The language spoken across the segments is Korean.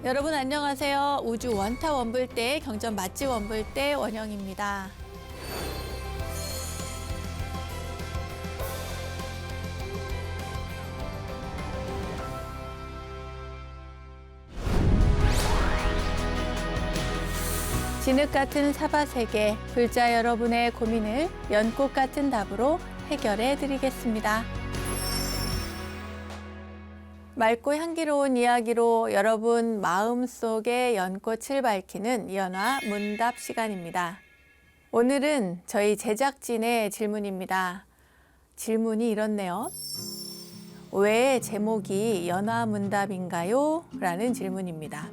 여러분 안녕하세요. 우주 원타 원불대 경전 맛집 원불대 원영입니다. 진흙 같은 사바세계, 불자 여러분의 고민을 연꽃 같은 답으로 해결해 드리겠습니다. 맑고 향기로운 이야기로 여러분 마음속에 연꽃을 밝히는 연화 문답 시간입니다. 오늘은 저희 제작진의 질문입니다. 질문이 이렇네요. 왜 제목이 연화 문답인가요? 라는 질문입니다.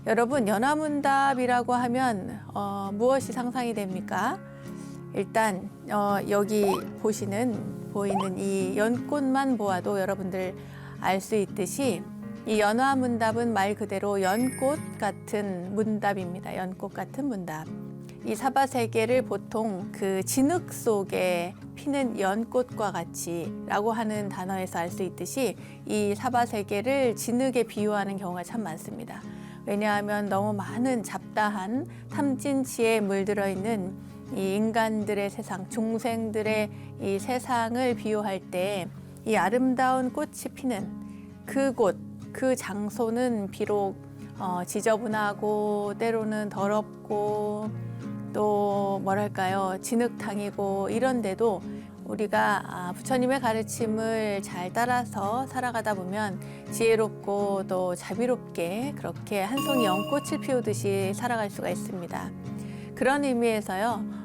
여러분, 연화 문답이라고 하면 무엇이 상상이 됩니까? 일단 여기 보이는 이 연꽃만 보아도 여러분들 알 수 있듯이 이 연화 문답은 말 그대로 연꽃 같은 문답입니다. 연꽃 같은 문답. 이 사바세계를 보통 그 진흙 속에 피는 연꽃과 같이라고 하는 단어에서 알 수 있듯이 이 사바세계를 진흙에 비유하는 경우가 참 많습니다. 왜냐하면 너무 많은 잡다한 탐진치에 물들어 있는 이 인간들의 세상, 중생들의 이 세상을 비유할 때 이 아름다운 꽃이 피는 그곳, 그 장소는 비록 지저분하고 때로는 더럽고 또 뭐랄까요, 진흙탕이고 이런데도 우리가 부처님의 가르침을 잘 따라서 살아가다 보면 지혜롭고 또 자비롭게 그렇게 한 송이 연꽃을 피우듯이 살아갈 수가 있습니다. 그런 의미에서요,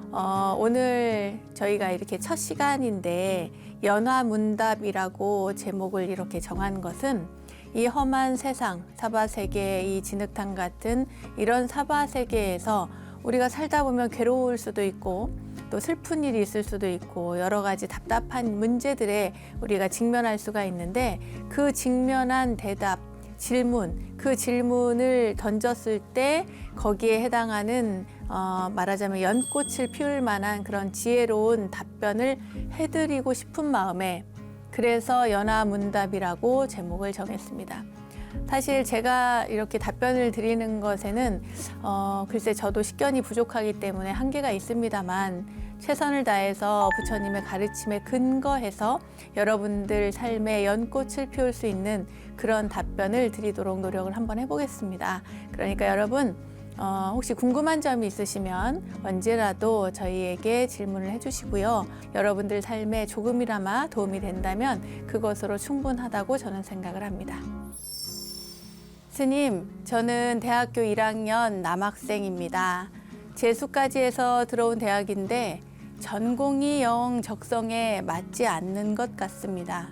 오늘 저희가 이렇게 첫 시간인데 연화문답이라고 제목을 이렇게 정한 것은 이 험한 세상, 사바세계, 이 진흙탕 같은 이런 사바세계에서 우리가 살다 보면 괴로울 수도 있고 또 슬픈 일이 있을 수도 있고 여러 가지 답답한 문제들에 우리가 직면할 수가 있는데 그 직면한 대답, 질문, 그 질문을 던졌을 때 거기에 해당하는 말하자면 연꽃을 피울 만한 그런 지혜로운 답변을 해드리고 싶은 마음에 그래서 연화문답이라고 제목을 정했습니다. 사실 제가 이렇게 답변을 드리는 것에는 글쎄 저도 식견이 부족하기 때문에 한계가 있습니다만 최선을 다해서 부처님의 가르침에 근거해서 여러분들 삶에 연꽃을 피울 수 있는 그런 답변을 드리도록 노력을 한번 해보겠습니다. 그러니까 여러분 혹시 궁금한 점이 있으시면 언제라도 저희에게 질문을 해주시고요. 여러분들 삶에 조금이나마 도움이 된다면 그것으로 충분하다고 저는 생각을 합니다. 스님, 저는 대학교 1학년 남학생입니다. 재수까지 해서 들어온 대학인데 전공이 영 적성에 맞지 않는 것 같습니다.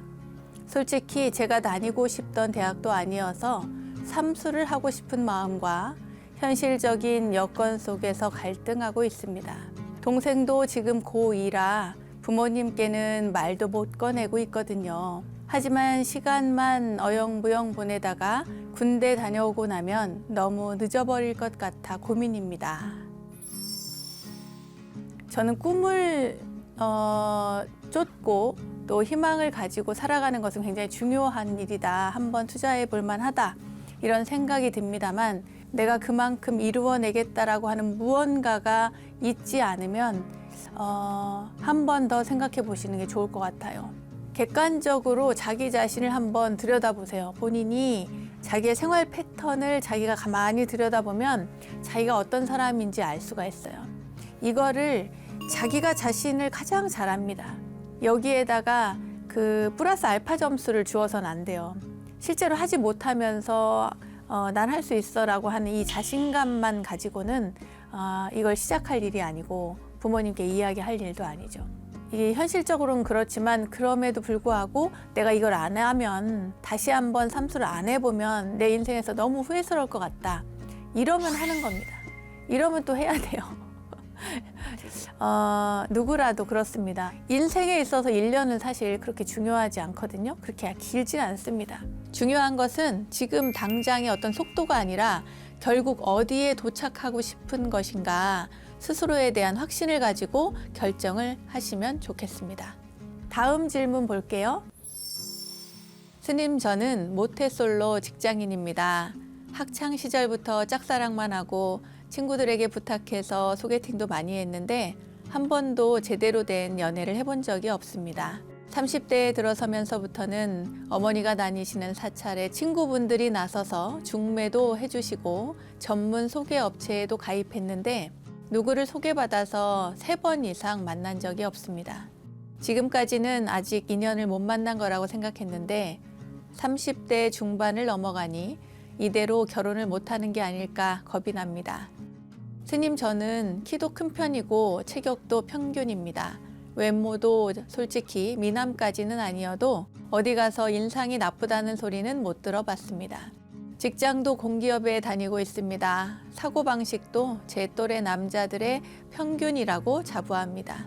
솔직히 제가 다니고 싶던 대학도 아니어서 삼수를 하고 싶은 마음과 현실적인 여건 속에서 갈등하고 있습니다. 동생도 지금 고2라 부모님께는 말도 못 꺼내고 있거든요. 하지만 시간만 어영부영 보내다가 군대 다녀오고 나면 너무 늦어버릴 것 같아 고민입니다. 저는 꿈을 쫓고 또 희망을 가지고 살아가는 것은 굉장히 중요한 일이다. 한번 투자해 볼 만하다. 이런 생각이 듭니다만 내가 그만큼 이루어내겠다라고 하는 무언가가 있지 않으면 한 번 더 생각해 보시는 게 좋을 것 같아요. 객관적으로 자기 자신을 한번 들여다보세요. 본인이 자기의 생활 패턴을 자기가 가만히 들여다보면 자기가 어떤 사람인지 알 수가 있어요. 이거를 자기가 자신을 가장 잘 압니다. 여기에다가 그 플러스 알파 점수를 주어서는 안 돼요. 실제로 하지 못하면서 난 할 수 있어라고 하는 이 자신감만 가지고는 이걸 시작할 일이 아니고 부모님께 이야기할 일도 아니죠. 이게 현실적으로는 그렇지만 그럼에도 불구하고 내가 이걸 안 하면 다시 한번 삼수를 안 해보면 내 인생에서 너무 후회스러울 것 같다. 이러면 하는 겁니다. 이러면 또 해야 돼요. 누구라도 그렇습니다. 인생에 있어서 1년은 사실 그렇게 중요하지 않거든요. 그렇게 길진 않습니다. 중요한 것은 지금 당장의 어떤 속도가 아니라 결국 어디에 도착하고 싶은 것인가 스스로에 대한 확신을 가지고 결정을 하시면 좋겠습니다. 다음 질문 볼게요. 스님, 저는 모태솔로 직장인입니다. 학창 시절부터 짝사랑만 하고 친구들에게 부탁해서 소개팅도 많이 했는데 한 번도 제대로 된 연애를 해본 적이 없습니다. 30대에 들어서면서부터는 어머니가 다니시는 사찰에 친구분들이 나서서 중매도 해주시고 전문 소개 업체에도 가입했는데 누구를 소개받아서 3번 이상 만난 적이 없습니다. 지금까지는 아직 인연을 못 만난 거라고 생각했는데 30대 중반을 넘어가니 이대로 결혼을 못하는 게 아닐까 겁이 납니다. 스님, 저는 키도 큰 편이고 체격도 평균입니다. 외모도 솔직히 미남까지는 아니어도 어디 가서 인상이 나쁘다는 소리는 못 들어봤습니다. 직장도 공기업에 다니고 있습니다. 사고방식도 제 또래 남자들의 평균이라고 자부합니다.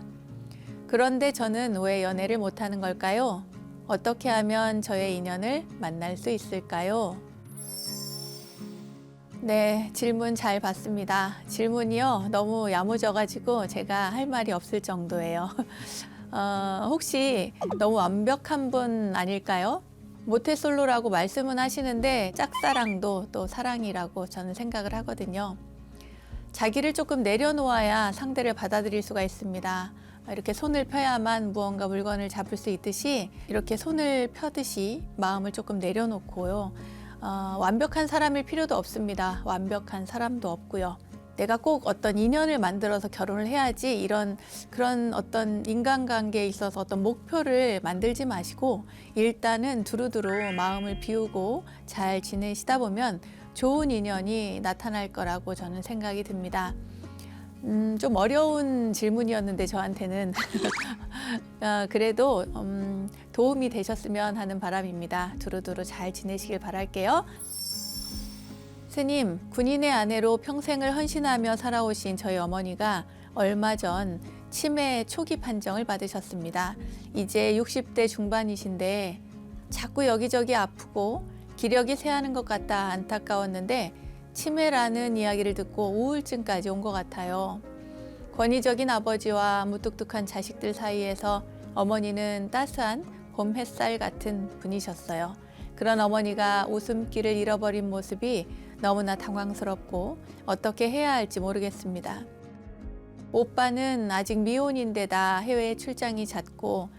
그런데 저는 왜 연애를 못하는 걸까요? 어떻게 하면 저의 인연을 만날 수 있을까요? 네, 질문 잘 봤습니다. 질문이요, 너무 야무져가지고 제가 할 말이 없을 정도예요. 혹시 너무 완벽한 분 아닐까요? 모태솔로라고 말씀은 하시는데 짝사랑도 또 사랑이라고 저는 생각을 하거든요. 자기를 조금 내려놓아야 상대를 받아들일 수가 있습니다. 이렇게 손을 펴야만 무언가 물건을 잡을 수 있듯이 이렇게 손을 펴듯이 마음을 조금 내려놓고요. 완벽한 사람일 필요도 없습니다. 완벽한 사람도 없고요. 내가 꼭 어떤 인연을 만들어서 결혼을 해야지 그런 어떤 인간관계에 있어서 어떤 목표를 만들지 마시고 일단은 두루두루 마음을 비우고 잘 지내시다 보면 좋은 인연이 나타날 거라고 저는 생각이 듭니다. 좀 어려운 질문이었는데 저한테는 그래도 도움이 되셨으면 하는 바람입니다. 두루두루 잘 지내시길 바랄게요. 스님, 군인의 아내로 평생을 헌신하며 살아오신 저희 어머니가 얼마 전 치매 초기 판정을 받으셨습니다. 이제 60대 중반이신데 자꾸 여기저기 아프고 기력이 쇠하는 것 같다 안타까웠는데 치매라는 이야기를 듣고 우울증까지 온 것 같아요. 권위적인 아버지와 무뚝뚝한 자식들 사이에서 어머니는 따스한 봄 햇살 같은 분이셨어요. 그런 어머니가 웃음기를 잃어버린 모습이 너무나 당황스럽고 어떻게 해야 할지 모르겠습니다. 오빠는 아직 미혼인데다 해외에 출장이 잦고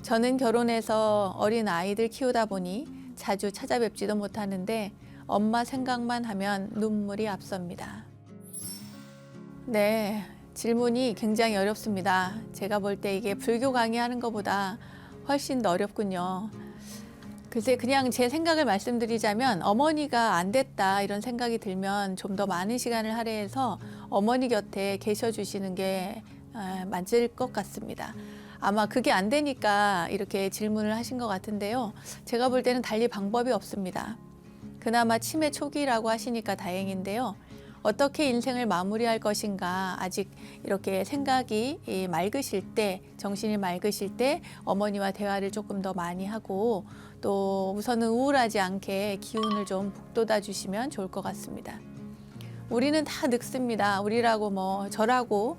저는 결혼해서 어린 아이들 키우다 보니 자주 찾아뵙지도 못하는데 엄마 생각만 하면 눈물이 앞섭니다. 네, 질문이 굉장히 어렵습니다. 제가 볼 때 이게 불교 강의하는 것보다 훨씬 더 어렵군요. 글쎄, 그냥 제 생각을 말씀드리자면 어머니가 안 됐다 이런 생각이 들면 좀 더 많은 시간을 할애해서 어머니 곁에 계셔 주시는 게 맞을 것 같습니다. 아마 그게 안 되니까 이렇게 질문을 하신 것 같은데요. 제가 볼 때는 달리 방법이 없습니다. 그나마 치매 초기라고 하시니까 다행인데요. 어떻게 인생을 마무리할 것인가 아직 이렇게 생각이 맑으실 때, 정신이 맑으실 때 어머니와 대화를 조금 더 많이 하고 또 우선은 우울하지 않게 기운을 좀 북돋아 주시면 좋을 것 같습니다. 우리는 다 늙습니다. 우리라고 저라고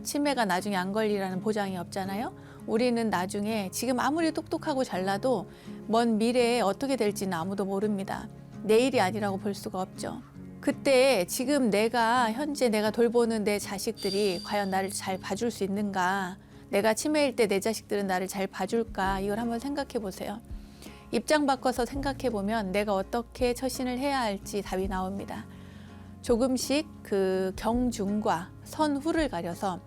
치매가 나중에 안 걸리라는 보장이 없잖아요. 우리는 나중에 지금 아무리 똑똑하고 잘나도 먼 미래에 어떻게 될지는 아무도 모릅니다. 내일이 아니라고 볼 수가 없죠. 그때 지금 현재 내가 돌보는 내 자식들이 과연 나를 잘 봐줄 수 있는가? 내가 치매일 때 내 자식들은 나를 잘 봐줄까? 이걸 한번 생각해 보세요. 입장 바꿔서 생각해 보면 내가 어떻게 처신을 해야 할지 답이 나옵니다. 조금씩 그 경중과 선후를 가려서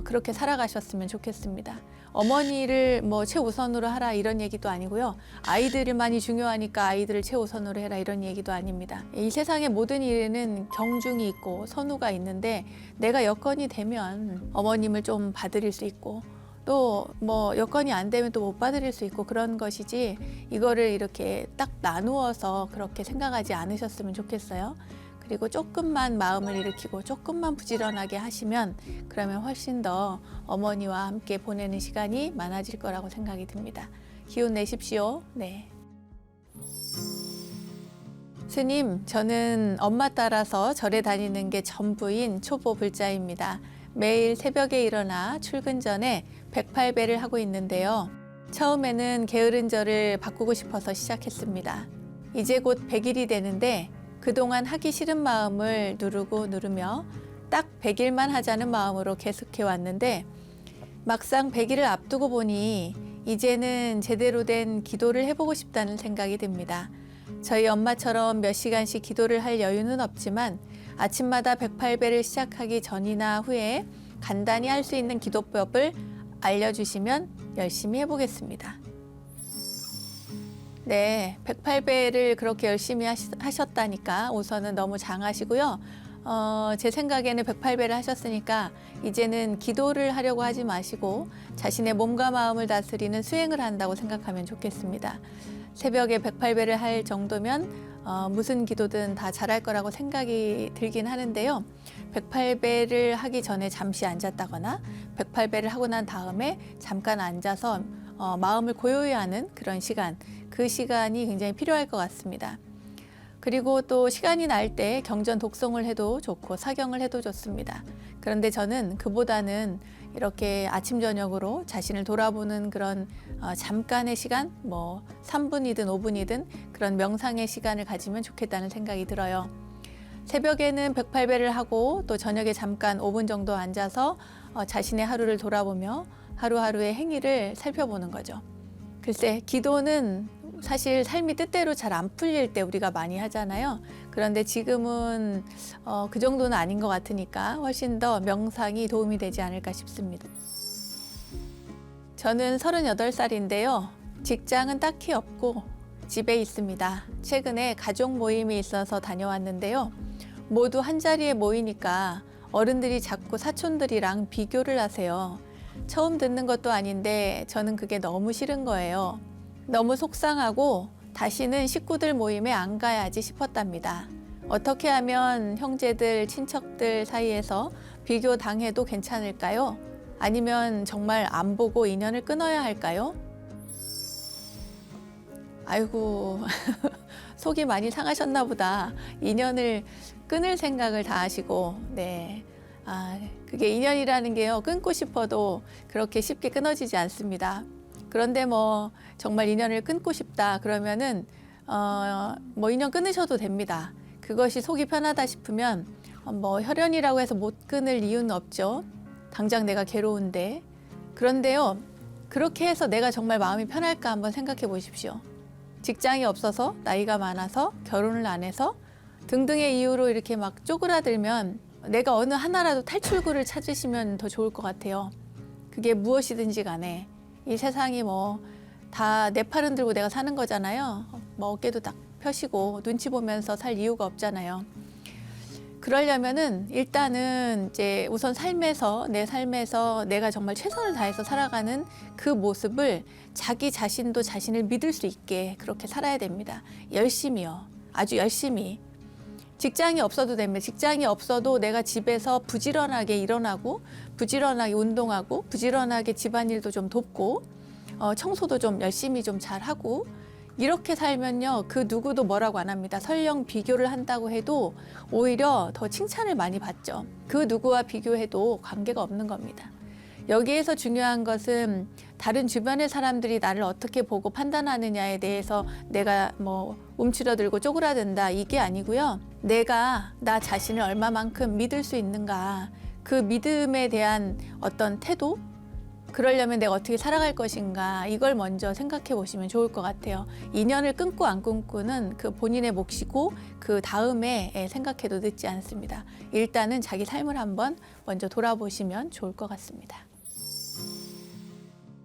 그렇게 살아가셨으면 좋겠습니다. 어머니를 최우선으로 하라 이런 얘기도 아니고요. 아이들만이 중요하니까 아이들을 최우선으로 해라 이런 얘기도 아닙니다. 이 세상의 모든 일에는 경중이 있고 선후가 있는데 내가 여건이 되면 어머님을 좀 봐드릴 수 있고 또 여건이 안 되면 또 못 봐드릴 수 있고 그런 것이지 이거를 이렇게 딱 나누어서 그렇게 생각하지 않으셨으면 좋겠어요. 그리고 조금만 마음을 일으키고 조금만 부지런하게 하시면 그러면 훨씬 더 어머니와 함께 보내는 시간이 많아질 거라고 생각이 듭니다. 기운 내십시오. 네. 스님, 저는 엄마 따라서 절에 다니는 게 전부인 초보 불자입니다. 매일 새벽에 일어나 출근 전에 108배를 하고 있는데요. 처음에는 게으른 저를 바꾸고 싶어서 시작했습니다. 이제 곧 100일이 되는데 그동안 하기 싫은 마음을 누르며 딱 100일만 하자는 마음으로 계속해 왔는데 막상 100일을 앞두고 보니 이제는 제대로 된 기도를 해보고 싶다는 생각이 듭니다. 저희 엄마처럼 몇 시간씩 기도를 할 여유는 없지만 아침마다 108배를 시작하기 전이나 후에 간단히 할 수 있는 기도법을 알려주시면 열심히 해보겠습니다. 네, 108배를 그렇게 열심히 하셨다니까 우선은 너무 장하시고요. 제 생각에는 108배를 하셨으니까 이제는 기도를 하려고 하지 마시고 자신의 몸과 마음을 다스리는 수행을 한다고 생각하면 좋겠습니다. 새벽에 108배를 할 정도면 무슨 기도든 다 잘할 거라고 생각이 들긴 하는데요. 108배를 하기 전에 잠시 앉았다거나 108배를 하고 난 다음에 잠깐 앉아서 마음을 고요히 하는 그런 시간, 그 시간이 굉장히 필요할 것 같습니다. 그리고 또 시간이 날 때 경전 독송을 해도 좋고 사경을 해도 좋습니다. 그런데 저는 그보다는 이렇게 아침 저녁으로 자신을 돌아보는 그런 잠깐의 시간, 뭐 3분이든 5분이든 그런 명상의 시간을 가지면 좋겠다는 생각이 들어요. 새벽에는 108배를 하고 또 저녁에 잠깐 5분 정도 앉아서 자신의 하루를 돌아보며 하루하루의 행위를 살펴보는 거죠. 글쎄, 기도는 사실 삶이 뜻대로 잘 안 풀릴 때 우리가 많이 하잖아요. 그런데 지금은 그 정도는 아닌 것 같으니까 훨씬 더 명상이 도움이 되지 않을까 싶습니다. 저는 38살인데요. 직장은 딱히 없고 집에 있습니다. 최근에 가족 모임이 있어서 다녀왔는데요. 모두 한자리에 모이니까 어른들이 자꾸 사촌들이랑 비교를 하세요. 처음 듣는 것도 아닌데 저는 그게 너무 싫은 거예요. 너무 속상하고 다시는 식구들 모임에 안 가야지 싶었답니다. 어떻게 하면 형제들, 친척들 사이에서 비교 당해도 괜찮을까요? 아니면 정말 안 보고 인연을 끊어야 할까요? 아이고, 속이 많이 상하셨나 보다. 인연을 끊을 생각을 다 하시고, 네. 그게 인연이라는 게요, 끊고 싶어도 그렇게 쉽게 끊어지지 않습니다. 그런데 뭐 정말 인연을 끊고 싶다 그러면은 뭐 인연 끊으셔도 됩니다. 그것이 속이 편하다 싶으면 뭐 혈연이라고 해서 못 끊을 이유는 없죠. 당장 내가 괴로운데. 그런데요, 그렇게 해서 내가 정말 마음이 편할까 한번 생각해 보십시오. 직장이 없어서, 나이가 많아서, 결혼을 안 해서 등등의 이유로 이렇게 막 쪼그라들면 내가 어느 하나라도 탈출구를 찾으시면 더 좋을 것 같아요. 그게 무엇이든지 간에 이 세상이 뭐 다 내 팔 흔들고 내가 사는 거잖아요. 뭐 어깨도 딱 펴시고 눈치 보면서 살 이유가 없잖아요. 그러려면은 일단은 이제 우선 내 삶에서 내가 정말 최선을 다해서 살아가는 그 모습을 자기 자신도 자신을 믿을 수 있게 그렇게 살아야 됩니다. 열심히요. 아주 열심히. 직장이 없어도 됩니다. 직장이 없어도 내가 집에서 부지런하게 일어나고 부지런하게 운동하고 부지런하게 집안일도 좀 돕고 청소도 좀 열심히 좀 잘하고 이렇게 살면요, 그 누구도 뭐라고 안 합니다. 설령 비교를 한다고 해도 오히려 더 칭찬을 많이 받죠. 그 누구와 비교해도 관계가 없는 겁니다. 여기에서 중요한 것은 다른 주변의 사람들이 나를 어떻게 보고 판단하느냐에 대해서 내가 뭐 움츠러들고 쪼그라든다 이게 아니고요. 내가 나 자신을 얼마만큼 믿을 수 있는가, 그 믿음에 대한 어떤 태도, 그러려면 내가 어떻게 살아갈 것인가, 이걸 먼저 생각해 보시면 좋을 것 같아요. 인연을 끊고 안 끊고는 그 본인의 몫이고 그 다음에 생각해도 늦지 않습니다. 일단은 자기 삶을 한번 먼저 돌아보시면 좋을 것 같습니다.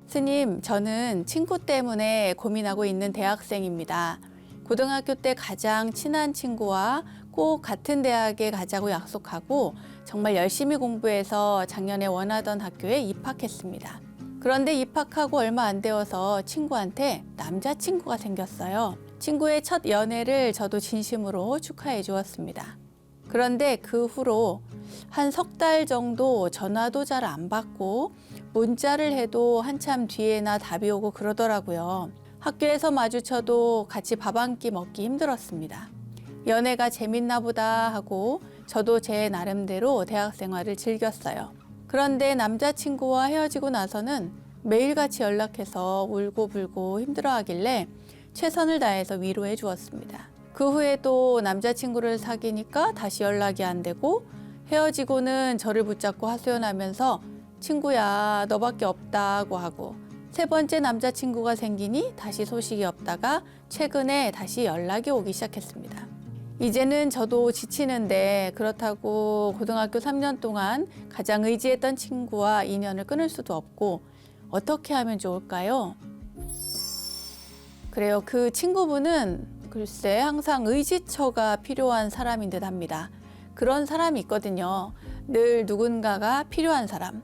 스님, 저는 친구 때문에 고민하고 있는 대학생입니다. 고등학교 때 가장 친한 친구와 꼭 같은 대학에 가자고 약속하고 정말 열심히 공부해서 작년에 원하던 학교에 입학했습니다. 그런데 입학하고 얼마 안 되어서 친구한테 남자친구가 생겼어요. 친구의 첫 연애를 저도 진심으로 축하해 주었습니다. 그런데 그 후로 한 석 달 정도 전화도 잘 안 받고 문자를 해도 한참 뒤에나 답이 오고 그러더라고요. 학교에서 마주쳐도 같이 밥 한 끼 먹기 힘들었습니다. 연애가 재밌나 보다 하고 저도 제 나름대로 대학 생활을 즐겼어요. 그런데 남자친구와 헤어지고 나서는 매일같이 연락해서 울고불고 힘들어하길래 최선을 다해서 위로해 주었습니다. 그 후에 또 남자친구를 사귀니까 다시 연락이 안 되고 헤어지고는 저를 붙잡고 하소연하면서 친구야 너밖에 없다고 하고 세 번째 남자친구가 생기니 다시 소식이 없다가 최근에 다시 연락이 오기 시작했습니다. 이제는 저도 지치는데 그렇다고 고등학교 3년 동안 가장 의지했던 친구와 인연을 끊을 수도 없고 어떻게 하면 좋을까요? 그래요. 그 친구분은 글쎄 항상 의지처가 필요한 사람인 듯 합니다. 그런 사람이 있거든요. 늘 누군가가 필요한 사람.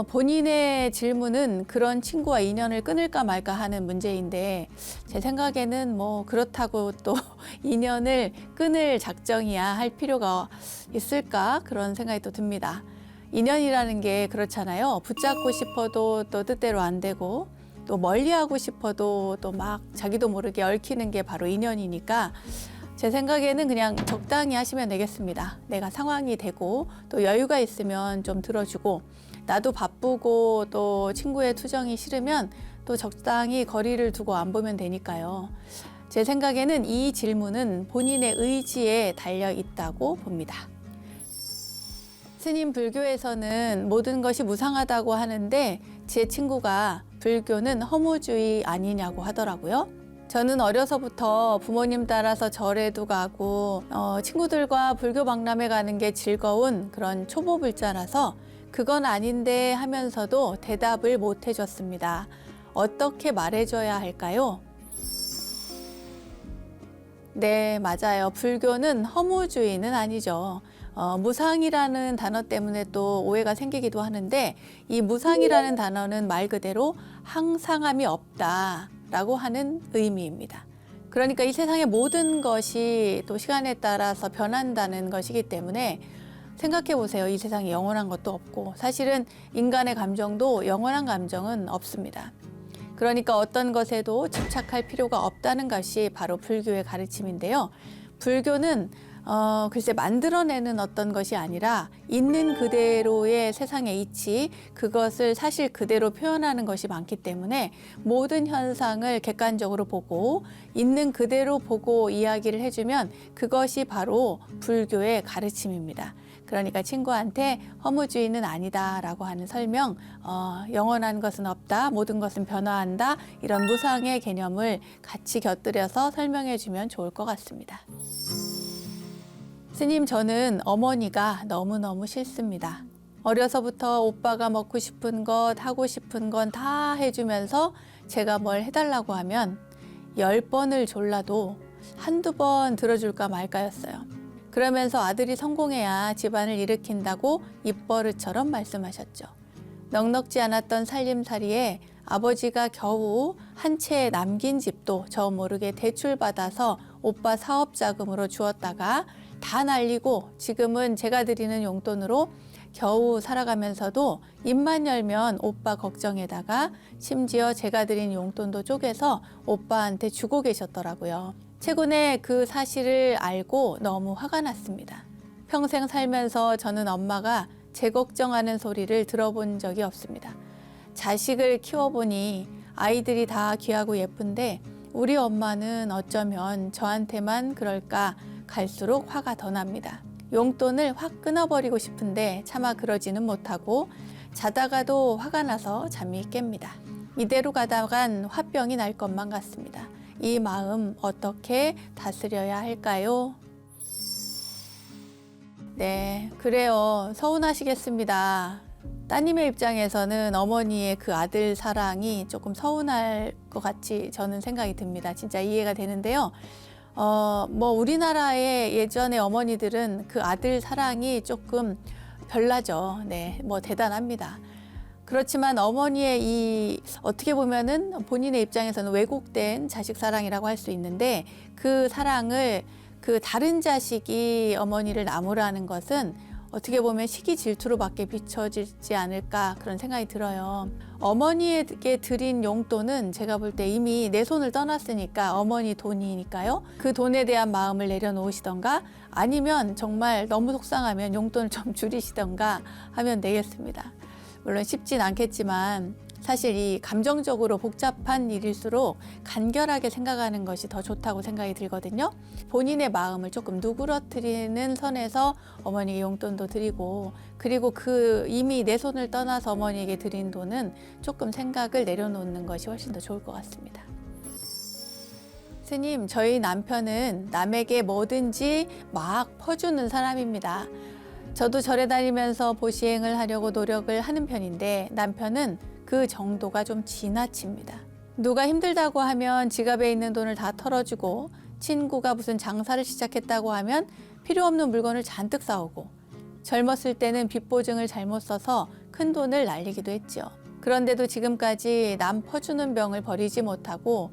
본인의 질문은 그런 친구와 인연을 끊을까 말까 하는 문제인데 제 생각에는 뭐 그렇다고 또 인연을 끊을 작정이야 할 필요가 있을까 그런 생각이 또 듭니다. 인연이라는 게 그렇잖아요. 붙잡고 싶어도 또 뜻대로 안 되고 또 멀리하고 싶어도 또 막 자기도 모르게 얽히는 게 바로 인연이니까 제 생각에는 그냥 적당히 하시면 되겠습니다. 내가 상황이 되고 또 여유가 있으면 좀 들어주고 나도 바쁘고 또 친구의 투정이 싫으면 또 적당히 거리를 두고 안 보면 되니까요. 제 생각에는 이 질문은 본인의 의지에 달려 있다고 봅니다. 스님, 불교에서는 모든 것이 무상하다고 하는데 제 친구가 불교는 허무주의 아니냐고 하더라고요. 저는 어려서부터 부모님 따라서 절에도 가고 친구들과 불교 박람회 가는 게 즐거운 그런 초보불자라서 그건 아닌데 하면서도 대답을 못 해줬습니다. 어떻게 말해줘야 할까요? 네, 맞아요. 불교는 허무주의는 아니죠. 무상이라는 단어 때문에 또 오해가 생기기도 하는데 이 무상이라는 단어는 말 그대로 항상함이 없다라고 하는 의미입니다. 그러니까 이 세상의 모든 것이 또 시간에 따라서 변한다는 것이기 때문에 생각해 보세요. 이 세상에 영원한 것도 없고 사실은 인간의 감정도 영원한 감정은 없습니다. 그러니까 어떤 것에도 집착할 필요가 없다는 것이 바로 불교의 가르침인데요. 불교는 글쎄 만들어내는 어떤 것이 아니라 있는 그대로의 세상의 이치, 그것을 사실 그대로 표현하는 것이 많기 때문에 모든 현상을 객관적으로 보고 있는 그대로 보고 이야기를 해주면 그것이 바로 불교의 가르침입니다. 그러니까 친구한테 허무주의는 아니다라고 하는 설명, 영원한 것은 없다, 모든 것은 변화한다, 이런 무상의 개념을 같이 곁들여서 설명해 주면 좋을 것 같습니다. 스님, 저는 어머니가 너무너무 싫습니다. 어려서부터 오빠가 먹고 싶은 것, 하고 싶은 건 다 해주면서 제가 뭘 해달라고 하면 10번을 졸라도 한두 번 들어줄까 말까였어요. 그러면서 아들이 성공해야 집안을 일으킨다고 입버릇처럼 말씀하셨죠. 넉넉지 않았던 살림살이에 아버지가 겨우 한 채 남긴 집도 저 모르게 대출받아서 오빠 사업 자금으로 주었다가 다 날리고 지금은 제가 드리는 용돈으로 겨우 살아가면서도 입만 열면 오빠 걱정에다가 심지어 제가 드린 용돈도 쪼개서 오빠한테 주고 계셨더라고요. 최근에 그 사실을 알고 너무 화가 났습니다. 평생 살면서 저는 엄마가 제 걱정하는 소리를 들어본 적이 없습니다. 자식을 키워보니 아이들이 다 귀하고 예쁜데 우리 엄마는 어쩌면 저한테만 그럴까 갈수록 화가 더 납니다. 용돈을 확 끊어버리고 싶은데 차마 그러지는 못하고 자다가도 화가 나서 잠이 깹니다. 이대로 가다간 화병이 날 것만 같습니다. 이 마음 어떻게 다스려야 할까요? 네, 그래요. 서운하시겠습니다. 따님의 입장에서는 어머니의 그 아들 사랑이 조금 서운할 것 같이 저는 생각이 듭니다. 진짜 이해가 되는데요. 우리나라의 예전의 어머니들은 그 아들 사랑이 조금 별나죠. 네, 대단합니다. 그렇지만 어머니의 어떻게 보면은 본인의 입장에서는 왜곡된 자식 사랑이라고 할 수 있는데 그 사랑을 그 다른 자식이 어머니를 나무라는 것은 어떻게 보면 시기 질투로밖에 비춰지지 않을까 그런 생각이 들어요. 어머니에게 드린 용돈은 제가 볼 때 이미 내 손을 떠났으니까 어머니 돈이니까요. 그 돈에 대한 마음을 내려놓으시던가 아니면 정말 너무 속상하면 용돈을 좀 줄이시던가 하면 되겠습니다. 물론 쉽진 않겠지만 사실 이 감정적으로 복잡한 일일수록 간결하게 생각하는 것이 더 좋다고 생각이 들거든요. 본인의 마음을 조금 누그러뜨리는 선에서 어머니에게 용돈도 드리고, 그리고 그 이미 내 손을 떠나서 어머니에게 드린 돈은 조금 생각을 내려놓는 것이 훨씬 더 좋을 것 같습니다. 스님, 저희 남편은 남에게 뭐든지 막 퍼주는 사람입니다. 저도 절에 다니면서 보시행을 하려고 노력을 하는 편인데 남편은 그 정도가 좀 지나칩니다. 누가 힘들다고 하면 지갑에 있는 돈을 다 털어주고, 친구가 무슨 장사를 시작했다고 하면 필요 없는 물건을 잔뜩 사오고, 젊었을 때는 빚보증을 잘못 써서 큰 돈을 날리기도 했죠. 그런데도 지금까지 남 퍼주는 병을 버리지 못하고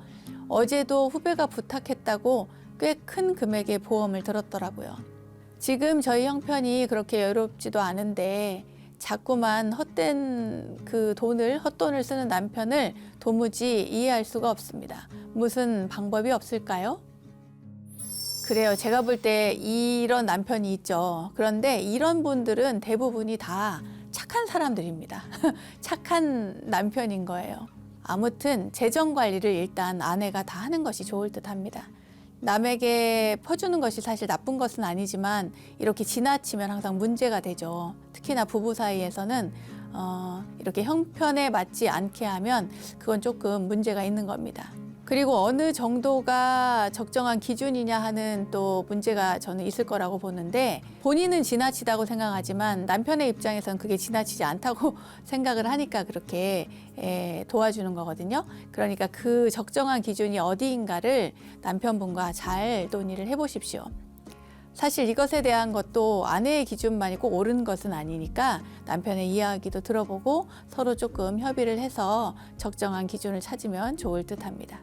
어제도 후배가 부탁했다고 꽤 큰 금액의 보험을 들었더라고요. 지금 저희 형편이 그렇게 여유롭지도 않은데 자꾸만 헛된 그 헛돈을 쓰는 남편을 도무지 이해할 수가 없습니다. 무슨 방법이 없을까요? 그래요. 제가 볼 때 이런 남편이 있죠. 그런데 이런 분들은 대부분이 다 착한 사람들입니다. 착한 남편인 거예요. 아무튼 재정 관리를 일단 아내가 다 하는 것이 좋을 듯 합니다. 남에게 퍼주는 것이 사실 나쁜 것은 아니지만 이렇게 지나치면 항상 문제가 되죠. 특히나 부부 사이에서는 이렇게 형편에 맞지 않게 하면 그건 조금 문제가 있는 겁니다. 그리고 어느 정도가 적정한 기준이냐 하는 또 문제가 저는 있을 거라고 보는데, 본인은 지나치다고 생각하지만 남편의 입장에서는 그게 지나치지 않다고 생각을 하니까 그렇게 도와주는 거거든요. 그러니까 그 적정한 기준이 어디인가를 남편분과 잘 논의를 해보십시오. 사실 이것에 대한 것도 아내의 기준만이 꼭 옳은 것은 아니니까 남편의 이야기도 들어보고 서로 조금 협의를 해서 적정한 기준을 찾으면 좋을 듯 합니다.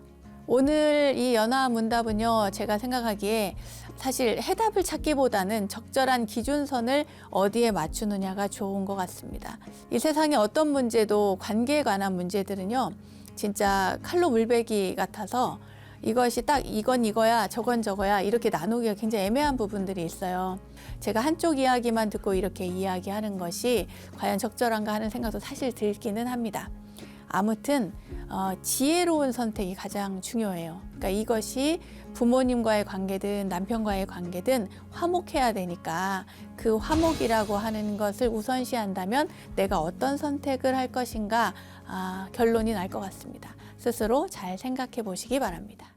오늘 이 연화 문답은요, 제가 생각하기에 사실 해답을 찾기보다는 적절한 기준선을 어디에 맞추느냐가 좋은 것 같습니다. 이 세상에 어떤 문제도 관계에 관한 문제들은요, 진짜 칼로 물베기 같아서 이것이 딱 이건 이거야 저건 저거야 이렇게 나누기가 굉장히 애매한 부분들이 있어요. 제가 한쪽 이야기만 듣고 이렇게 이야기하는 것이 과연 적절한가 하는 생각도 사실 들기는 합니다. 아무튼 지혜로운 선택이 가장 중요해요. 그러니까 이것이 부모님과의 관계든 남편과의 관계든 화목해야 되니까 그 화목이라고 하는 것을 우선시한다면 내가 어떤 선택을 할 것인가 결론이 날 것 같습니다. 스스로 잘 생각해 보시기 바랍니다.